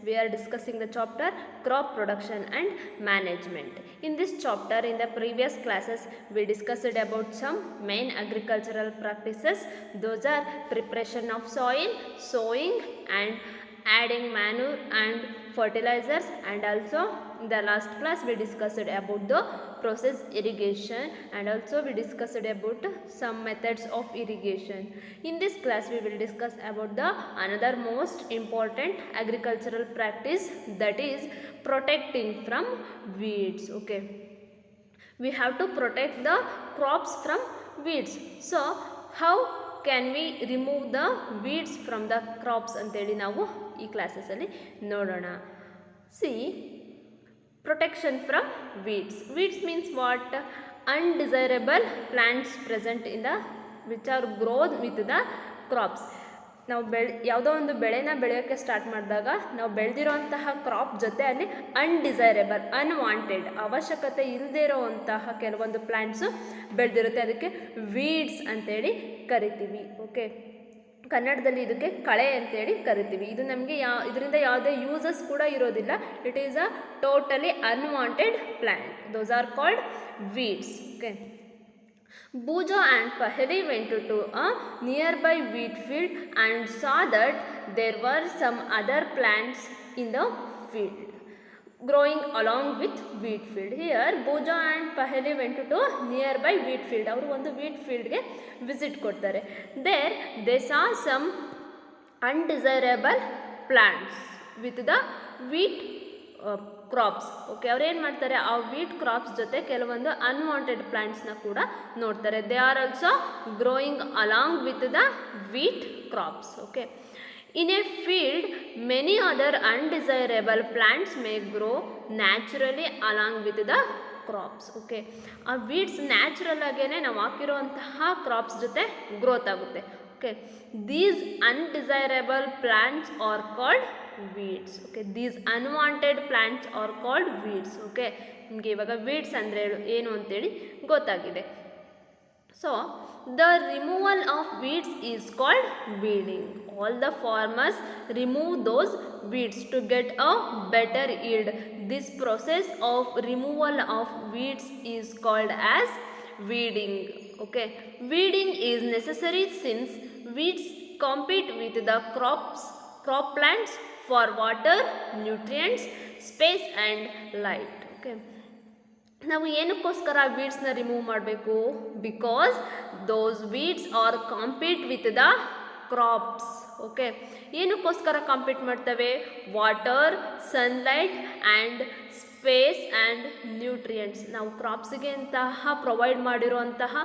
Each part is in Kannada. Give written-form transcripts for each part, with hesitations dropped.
we are discussing the chapter crop production and management. In this chapter, in the previous classes, we discussed about some main agricultural practices. Those are preparation of soil, sowing and adding manure and fertilizers, and also in the last class we discussed about the process irrigation, and also we discussed about some methods of irrigation. In this class we will discuss about the another most important agricultural practice, that is protecting from weeds. Okay, we have to protect the crops from weeds. So how can we remove the weeds from the crops ಅಂತೇಳಿ ನಾವು ಈ ಕ್ಲಾಸಸ್ಸಲ್ಲಿ ನೋಡೋಣ. C protection from weeds. Weeds means what? Undesirable plants present in the which are grown with the crops. ನಾವು ಯಾವುದೋ ಒಂದು ಬೆಳೆನ ಬೆಳೆಯೋಕ್ಕೆ ಸ್ಟಾರ್ಟ್ ಮಾಡಿದಾಗ ನಾವು ಬೆಳೆದಿರೋಂತಹ ಕ್ರಾಪ್ ಜೊತೆ ಅಲ್ಲಿ ಅನ್ಡಿಸೈರೇಬಲ್, ಅನ್ವಾಂಟೆಡ್, ಅವಶ್ಯಕತೆ ಇಲ್ಲದೇ ಇರೋವಂತಹ ಕೆಲವೊಂದು ಪ್ಲ್ಯಾಂಟ್ಸು ಬೆಳೆದಿರುತ್ತೆ. ಅದಕ್ಕೆ ವೀಡ್ಸ್ ಅಂತೇಳಿ ಕರಿತೀವಿ. ಓಕೆ, ಕನ್ನಡದಲ್ಲಿ ಇದಕ್ಕೆ ಕಳೆ ಅಂತೇಳಿ ಕರಿತೀವಿ. ಇದು ನಮಗೆ ಇದರಿಂದ ಯಾವುದೇ ಯೂಸಸ್ ಕೂಡ ಇರೋದಿಲ್ಲ. It is a totally unwanted plant. Those are called weeds. Okay, Bujo and Paheli went to a nearby wheat field and saw that there were some other plants in the field growing along with wheat field. Here Bujo and Paheli went to nearby wheat field. ಅವರು ಒಂದು wheat fieldಗೆ ವಿಸಿಟ್ ಕೊಡ್ತಾರೆ. There they saw some undesirable plants with the wheat crops. Okay, ಅವ್ರು ಏನು ಮಾಡ್ತಾರೆ, ಆ ವೀಟ್ ಕ್ರಾಪ್ಸ್ ಜೊತೆ ಕೆಲವೊಂದು ಅನ್ವಾಂಟೆಡ್ ಪ್ಲ್ಯಾಂಟ್ಸ್ನ ಕೂಡ ನೋಡ್ತಾರೆ. They are also growing along with the wheat crops. Okay, in a field many other undesirable plants may grow naturally along with the crops. Okay, ಆ ವೀಡ್ಸ್ ನ್ಯಾಚುರಲ್ ಆಗೇನೆ ನಾವು ಹಾಕಿರುವಂತಹ ಕ್ರಾಪ್ಸ್ ಜೊತೆ ಗ್ರೋತ್ ಆಗುತ್ತೆ. Okay, these undesirable plants are called weeds. Okay, these unwanted plants are called weeds. Okay, ನಿಮಗೆ ಇವಾಗ weeds ಅಂದರೆ ಏನು ಅಂತೇಳಿ ಗೊತ್ತಾಗಿದೆ. So the removal of weeds is called weeding. All the farmers remove those weeds to get a better yield. This process of removal of weeds is called as weeding. Okay, weeding is necessary since weeds compete with the crop plants for water, nutrients, space and light. Okay, ನಾವು ಏನಕ್ಕೋಸ್ಕರ ವೀಡ್ಸ್ನ ರಿಮೂವ್ ಮಾಡಬೇಕು? Because those weeds are compete with the crops. Okay, ಏನಕ್ಕೋಸ್ಕರ ಕಾಂಪೀಟ್ ಮಾಡ್ತವೆ? Water, sunlight and space and nutrients. ನಾವು ಕ್ರಾಪ್ಸಿಗೆ ಅಂತಹ ಪ್ರೊವೈಡ್ ಮಾಡಿರುವಂತಹ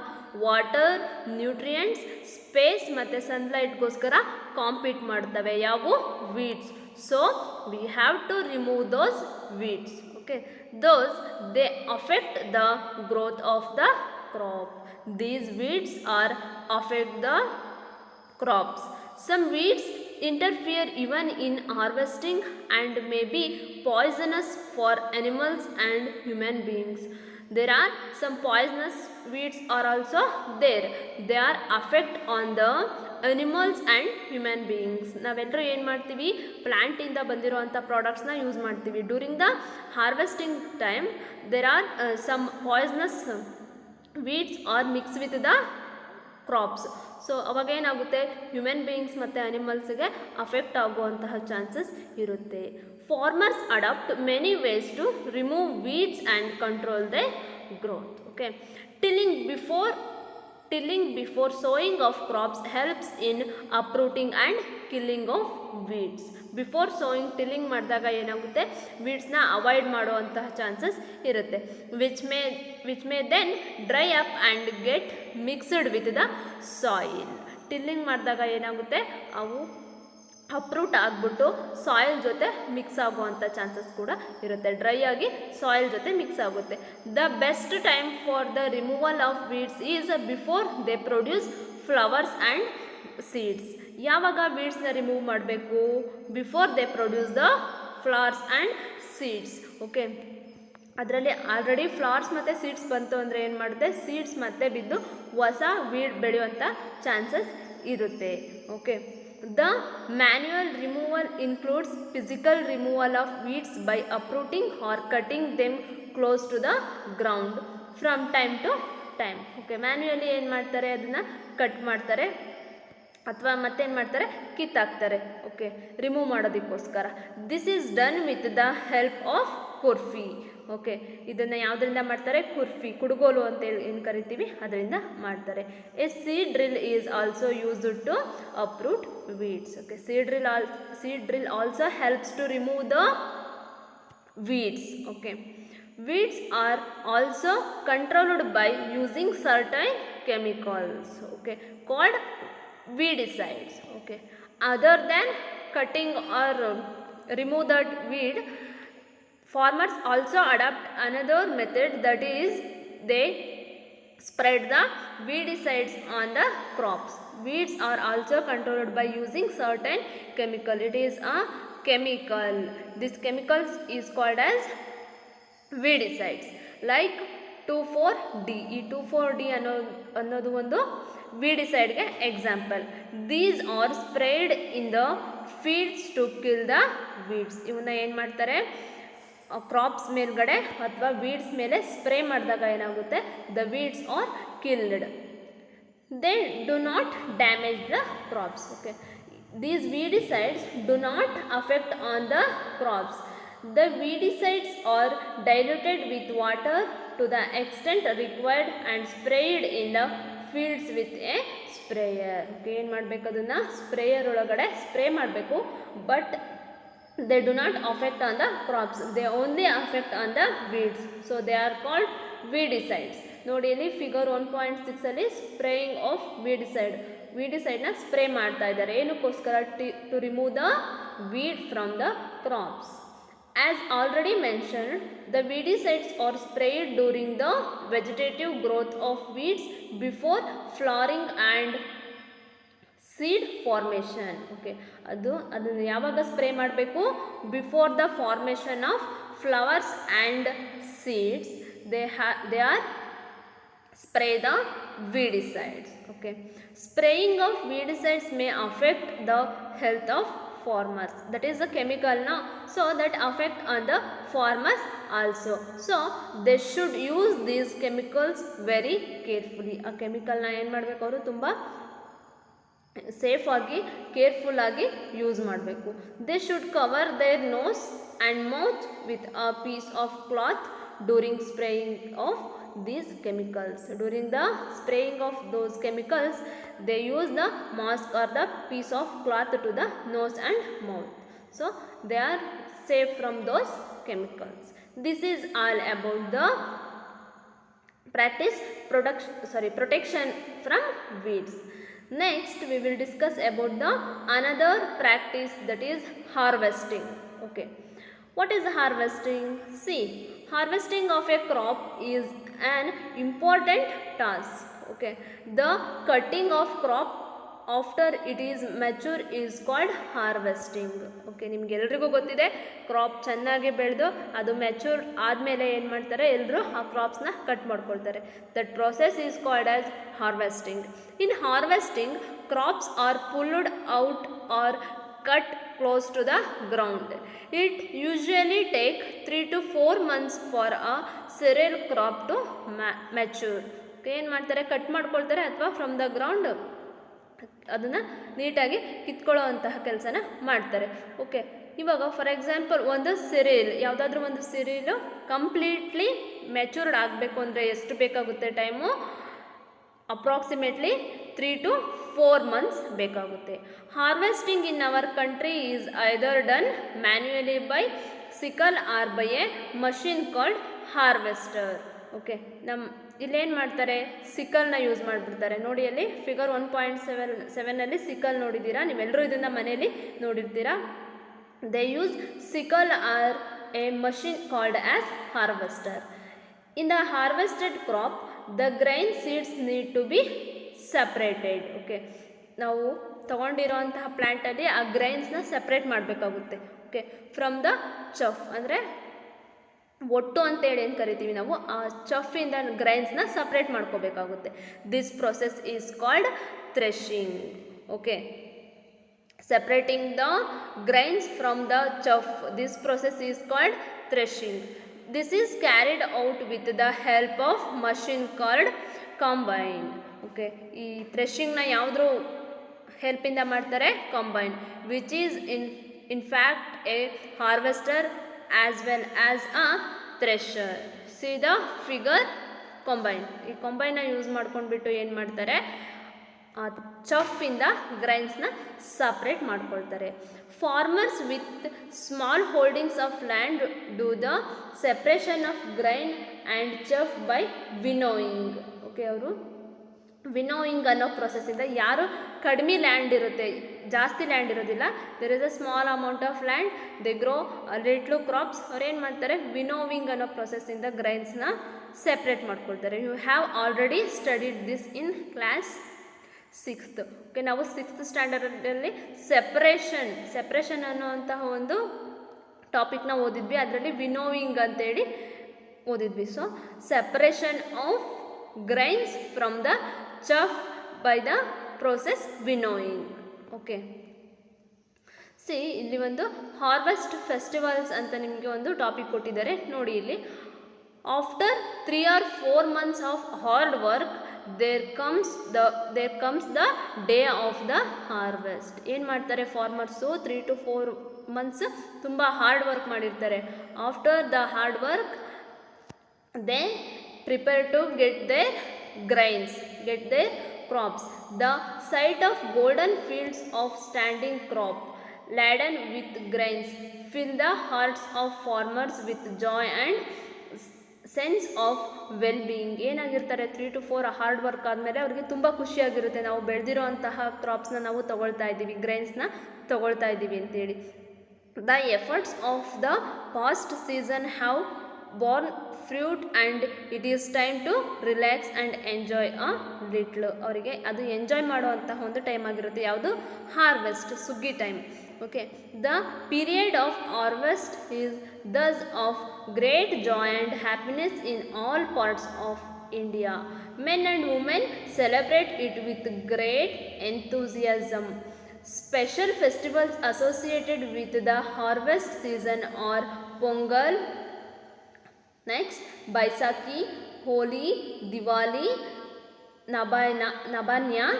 ವಾಟರ್, ನ್ಯೂಟ್ರಿಯೆಂಟ್ಸ್, ಸ್ಪೇಸ್ ಮತ್ತು ಸನ್ಲೈಟ್ಗೋಸ್ಕರ ಕಾಂಪೀಟ್ ಮಾಡ್ತವೆ ಯಾವುವು? Weeds. So we have to remove those weeds. Okay, those they affect the growth of the crop. These weeds are affect the crops. Some weeds interfere even in harvesting and may be poisonous for animals and human beings. There are some poisonous weeds are also there. They are affect on the animals and human beings. ನಾವೆಲ್ಲರೂ ಏನು ಮಾಡ್ತೀವಿ, ಪ್ಲ್ಯಾಂಟಿಂದ ಬಂದಿರೋವಂಥ ಪ್ರಾಡಕ್ಟ್ಸ್ನ ಯೂಸ್ ಮಾಡ್ತೀವಿ. During the harvesting time there are some poisonous weeds are mix with the crops. So ಅವಾಗ ಏನಾಗುತ್ತೆ, ಹ್ಯೂಮನ್ ಬೀಯಿಂಗ್ಸ್ ಮತ್ತು ಅನಿಮಲ್ಸ್ಗೆ ಅಫೆಕ್ಟ್ ಆಗುವಂತಹ ಚಾನ್ಸಸ್ ಇರುತ್ತೆ. Farmers adapt many ways to remove weeds and control the growth. Okay, Tilling before sowing of crops helps in uprooting and killing of weeds. Before sowing tilling ಮಾಡಿದಾಗ ಏನಾಗುತ್ತೆ, ವೀಡ್ಸ್ನ ಅವಾಯ್ಡ್ ಮಾಡುವಂತಹ ಚಾನ್ಸಸ್ ಇರುತ್ತೆ. Which may then dry up and get mixed with the soil. Tilling ಮಾಡಿದಾಗ ಏನಾಗುತ್ತೆ, ಅವು ಅಪ್ರೂಟ್ ಆಗಿಬಿಟ್ಟು ಸಾಯಿಲ್ ಜೊತೆ ಮಿಕ್ಸ್ ಆಗುವಂಥ ಚಾನ್ಸಸ್ ಕೂಡ ಇರುತ್ತೆ. ಡ್ರೈ ಆಗಿ ಸಾಯಿಲ್ ಜೊತೆ ಮಿಕ್ಸ್ ಆಗುತ್ತೆ. The best time for the removal of weeds is before they produce flowers and seeds. ಯಾವಾಗ ವೀಡ್ಸ್ನ ರಿಮೂವ್ ಮಾಡಬೇಕು? Before they produce the flowers and seeds. Okay, ಅದರಲ್ಲಿ ಆಲ್ರೆಡಿ ಫ್ಲವರ್ಸ್ ಮತ್ತು ಸೀಡ್ಸ್ ಬಂತು ಅಂದರೆ ಏನು ಮಾಡುತ್ತೆ, ಸೀಡ್ಸ್ ಮತ್ತೆ ಬಿದ್ದು ಹೊಸ ವೀಡ್ ಬೆಳೆಯುವಂಥ ಚಾನ್ಸಸ್ ಇರುತ್ತೆ. Okay, The manual removal includes physical removal of weeds by uprooting or cutting them close to the ground from time to time. Okay, manually ಏನು ಮಾಡ್ತಾರೆ, ಅದನ್ನು ಕಟ್ ಮಾಡ್ತಾರೆ ಅಥವಾ ಮತ್ತೇನು ಮಾಡ್ತಾರೆ, ಕಿತ್ತಾಕ್ತಾರೆ. ಓಕೆ, ರಿಮೂವ್ ಮಾಡೋದಕ್ಕೋಸ್ಕರ. This is done with the help of khurpi. Okay, ಇದನ್ನು ಯಾವುದರಿಂದ ಮಾಡ್ತಾರೆ, ಕುರ್ಫಿ, ಕುಡುಗೋಲು ಅಂತೇಳಿ ಏನು ಕರಿತೀವಿ ಅದರಿಂದ ಮಾಡ್ತಾರೆ. A seed drill is also used to uproot weeds. Okay, seed drill also helps to remove the weeds. Okay, weeds are also controlled by using certain chemicals, okay, called weedicides. Okay, other than cutting or remove that weed, farmers also adopt another method, that is they spread the weedicides on the crops. Weeds are also controlled by using certain chemical. It is a chemical. This chemical is called as weedicides, like 2,4-D. ಈ 2,4-D ಅನ್ನೋದು ಒಂದು weedicide example. These are sprayed in the fields to kill the weeds. ಇವನ್ನ ಏನು ಮಾಡ್ತಾರೆ, ಕ್ರಾಪ್ಸ್ ಮೇಲ್ಗಡೆ ಅಥವಾ ವೀಡ್ಸ್ ಮೇಲೆ ಸ್ಪ್ರೇ ಮಾಡಿದಾಗ ಏನಾಗುತ್ತೆ, the weeds are killed. They do not damage the crops. Okay, these weedicides do not affect on the crops. The weedicides are diluted with water to the extent required and sprayed in the fields with a sprayer. Okay, ಏನು ಮಾಡಬೇಕು, ಅದನ್ನು ಸ್ಪ್ರೇಯರ್ ಒಳಗಡೆ ಸ್ಪ್ರೇ ಮಾಡಬೇಕು. But they do not affect on the crops, they only affect on the weeds, so they are called weedicides. ನೋಡಿ ಇಲ್ಲಿ ಫಿಗರ್ 1.6 ಅಲ್ಲಿ ಸ್ಪ್ರೇಯಿಂಗ್ ಆಫ್ weedicide ಸ್ಪ್ರೇ ಮಾಡ್ತಾ ಇದ್ದಾರೆ. ಏನಕ್ಕೋಸ್ಕರ, to remove the weed from the crops. As already mentioned, the weedicides are sprayed during the vegetative growth of weeds before flowering and seed formation. Okay, ಅದನ್ನು ಯಾವಾಗ ಸ್ಪ್ರೇ ಮಾಡಬೇಕು, before the formation of flowers and seeds they are spray the weedicides. Okay, spraying of weedicides may affect the health of farmers. That is a chemical now, so that affect on the farmers also, so they should use these chemicals very carefully. ಆ ಕೆಮಿಕಲ್ನ ಏನು ಮಾಡಬೇಕು, ಅವರು ತುಂಬ ಸೇಫ್ ಆಗಿ ಕೇರ್ಫುಲ್ ಆಗಿ ಯೂಸ್ ಮಾಡಬೇಕು. They should cover their nose and mouth with a piece of cloth during spraying of these chemicals. During the spraying of those chemicals, they use the mask or the piece of cloth to the nose and mouth, so they are safe from those chemicals. This is all about the protection from weeds. Next we will discuss about the another practice, that is harvesting. Okay, what is harvesting? See, harvesting of a crop is an important task. Okay, the cutting of crop after it is mature is called harvesting. Okay, ನಿಮಗೆಲ್ರಿಗೂ ಗೊತ್ತಿದೆ, ಕ್ರಾಪ್ ಚೆನ್ನಾಗಿ ಬೆಳೆದು ಅದು ಮೆಚೂರ್ ಆದಮೇಲೆ ಏನು ಮಾಡ್ತಾರೆ, ಎಲ್ಲರೂ ಆ ಕ್ರಾಪ್ಸ್ನ ಕಟ್ ಮಾಡ್ಕೊಳ್ತಾರೆ. That process is called as harvesting. In harvesting, crops are pulled out or cut close to the ground. It usually take 3 to 4 months for a cereal crop to mature. ಏನು ಮಾಡ್ತಾರೆ, ಕಟ್ ಮಾಡ್ಕೊಳ್ತಾರೆ ಅಥವಾ ಫ್ರಮ್ ದ ಗ್ರೌಂಡ್ ಅದನ್ನು ನೀಟಾಗಿ ಕಿತ್ಕೊಳ್ಳೋ ಅಂತಹ ಕೆಲಸನ ಮಾಡ್ತಾರೆ. ಓಕೆ, ಇವಾಗ ಫಾರ್ ಎಕ್ಸಾಂಪಲ್ ಒಂದು ಸಿರಿಲ್, ಯಾವುದಾದ್ರೂ ಒಂದು ಸಿರಿಲು ಕಂಪ್ಲೀಟ್ಲಿ ಮೆಚೂರ್ಡ್ ಆಗಬೇಕು ಅಂದರೆ ಎಷ್ಟು ಬೇಕಾಗುತ್ತೆ ಟೈಮು? ಅಪ್ರಾಕ್ಸಿಮೇಟ್ಲಿ 3 to 4 months ಬೇಕಾಗುತ್ತೆ. Harvesting in our country is either done manually by sickle or by a machine called harvester. Okay, ಇಲ್ಲೇನು ಮಾಡ್ತಾರೆ, ಸಿಕಲ್ನ ಯೂಸ್ ಮಾಡಿಬಿಡ್ತಾರೆ. ನೋಡಿ ಅಲ್ಲಿ ಫಿಗರ್ 1.7 ಸಿಕಲ್ ನೋಡಿದ್ದೀರಾ, ನೀವೆಲ್ಲರೂ ಇದನ್ನು ಮನೆಯಲ್ಲಿ ನೋಡಿರ್ತೀರಾ. They use sickle or a machine called as harvester. In the harvested crop, the grain seeds need to be separated. Okay, ನಾವು ತೊಗೊಂಡಿರೋಂತಹ ಪ್ಲ್ಯಾಂಟಲ್ಲಿ ಆ ಗ್ರೈನ್ಸ್ನ ಸಪ್ರೇಟ್ ಮಾಡಬೇಕಾಗುತ್ತೆ. ಓಕೆ, ಫ್ರಮ್ ದ ಚಫ್, ಅಂದರೆ ಒಟ್ಟು ಅಂತೇಳಿ ಏನು ಕರಿತೀವಿ ನಾವು, ಆ ಚಫಿಂದ ಗ್ರೈನ್ಸ್ನ ಸಪ್ರೇಟ್ ಮಾಡ್ಕೋಬೇಕಾಗುತ್ತೆ. This process is called threshing. Okay, separating the grains from the chaff. This process is called threshing. This is carried out with the help of machine called combine. Okay, ಈ ಥ್ರೆಶಿಂಗ್ನ ಯಾವುದ್ರ ಹೆಲ್ಪಿಂದ ಮಾಡ್ತಾರೆ? Combine, which is in fact a harvester as well as a thresher. See the figure. Combine, ಈ ಕಂಬೈನ್ನ ಯೂಸ್ ಮಾಡ್ಕೊಂಡ್ಬಿಟ್ಟು ಏನು ಮಾಡ್ತಾರೆ? ಚಫಿಂದ ಗ್ರೈನ್ಸ್ನ ಸಪ್ರೇಟ್ ಮಾಡ್ಕೊಳ್ತಾರೆ. Farmers with small holdings of land do the separation of grain and chaff by winnowing. Okay, ಅವರು ವಿನೋಯಿಂಗ್ ಅನ್ನೋ ಪ್ರೊಸೆಸ್ಸಿಂದ, ಯಾರು ಕಡಿಮೆ ಲ್ಯಾಂಡ್ ಇರುತ್ತೆ, ಜಾಸ್ತಿ ಲ್ಯಾಂಡ್ ಇರೋದಿಲ್ಲ, there is a small amount of land, they grow little crops, ಅವ್ರೇನು ಮಾಡ್ತಾರೆ? ವಿನೋವಿಂಗ್ ಅನ್ನೋ ಪ್ರೊಸೆಸ್ಸಿಂದ ಗ್ರೈನ್ಸ್ನ ಸೆಪ್ರೇಟ್ ಮಾಡ್ಕೊಳ್ತಾರೆ. You have already studied this in class 6th. Okay, ನಾವು 6th ಸ್ಟ್ಯಾಂಡರ್ಡಲ್ಲಿ ಸೆಪ್ರೇಷನ್ ಅನ್ನುವಂತಹ ಒಂದು ಟಾಪಿಕ್ನ ಓದಿದ್ವಿ. ಅದರಲ್ಲಿ ವಿನೋವಿಂಗ್ ಅಂತೇಳಿ ಓದಿದ್ವಿ. So separation of grains from the chaff by the process winnowing. Okay, see ಇಲ್ಲಿ ಒಂದು ಹಾರ್ವೆಸ್ಟ್ ಫೆಸ್ಟಿವಲ್ಸ್ ಅಂತ ನಿಮಗೆ ಒಂದು ಟಾಪಿಕ್ ಕೊಟ್ಟಿದ್ದಾರೆ ನೋಡಿ. ಇಲ್ಲಿ after 3 or 4 months of hard work there comes the day of the harvest. ಏನು ಮಾಡ್ತಾರೆ ಫಾರ್ಮರ್ಸು? 3 to 4 months ತುಂಬ ಹಾರ್ಡ್ ವರ್ಕ್ ಮಾಡಿರ್ತಾರೆ. After the hard work they prepare to get their grains, get their crops. The sight of golden fields of standing crop laden with grains fill the hearts of farmers with joy and sense of well being. ಏನಾಗಿರ್ತಾರೆ? 3 to 4 ಹಾರ್ಡ್ ವರ್ಕ್ ಆದಮೇಲೆ ಅವ್ರಿಗೆ ತುಂಬ ಖುಷಿಯಾಗಿರುತ್ತೆ, ನಾವು ಬೆಳೆದಿರೋ ಅಂತಹ ಕ್ರಾಪ್ಸ್ನ ನಾವು ತೊಗೊಳ್ತಾ ಇದ್ದೀವಿ, ಗ್ರೈನ್ಸ್ನ ತೊಗೊಳ್ತಾ ಇದ್ದೀವಿ ಅಂತೇಳಿ. The efforts of the past season have borne fruit and it is time to relax and enjoy a little. ಅವರಿಗೆ ಅದು ಎಂಜಾಯ್ ಮಾಡುವಂತಹ ಒಂದು ಟೈಮ್ ಆಗಿರುತ್ತೆ. ಯಾವುದು? ಹಾರ್ವೆಸ್ಟ್, ಸುಗ್ಗಿ time. Okay, the period of harvest is thus of great joy and happiness in all parts of India. Men and women celebrate it with great enthusiasm. Special festivals associated with the harvest season are Pongal, next Baisakhi, Holi, Diwali, Nabanya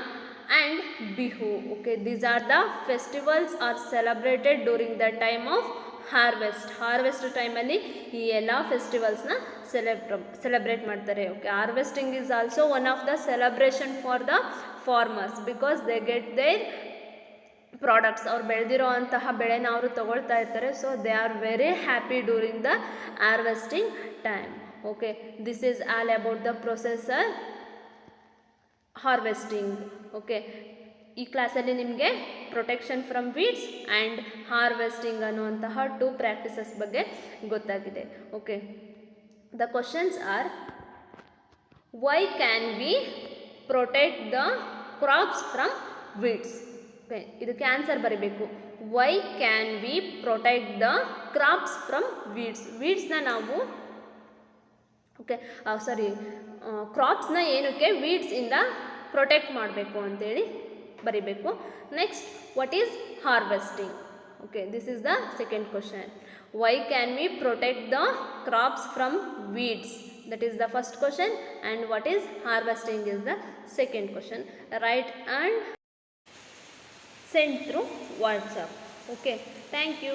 and Bihu. Okay, these are the festivals are celebrated during the time of harvest time ಅಲ್ಲಿ ಈ ಎಲ್ಲ ಫೆಸ್ಟಿವಲ್ಸ್ನ ಸೆಲೆಬ್ರೇಟ್ ಮಾಡ್ತಾರೆ. Okay, harvesting is also one of the celebration for the farmers because they get there products. ಅವ್ರು ಬೆಳೆದಿರೋ ಅಂತಹ ಬೆಳೆನ ಅವರು ತಗೊಳ್ತಾ ಇರ್ತಾರೆ. So they are very happy during the harvesting time. Okay, this is all about the processor harvesting. Okay, ಈ ಕ್ಲಾಸಲ್ಲಿ ನಿಮಗೆ protection from weeds and harvesting ಅನ್ನುವಂತಹ 2 ಪ್ರಾಕ್ಟೀಸಸ್ ಬಗ್ಗೆ ಗೊತ್ತಾಗಿದೆ. Okay, the questions are: Y can we protect the crops from weeds? Okay, ಇದಕ್ಕೆ ಆನ್ಸರ್ ಬರೀಬೇಕು. Why can we protect the crops from weeds? ವೀಡ್ಸ್ನ ನಾವು ಕ್ರಾಪ್ಸ್ನ ಏನಕ್ಕೆ ವೀಡ್ಸಿಂದ ಪ್ರೊಟೆಕ್ಟ್ ಮಾಡಬೇಕು ಅಂತೇಳಿ ಬರಿಬೇಕು. Next, what is harvesting? Okay, this is the second question. Why can we protect the crops from weeds? That is the first question. And what is harvesting is the second question. Right and send through WhatsApp. Okay, thank you.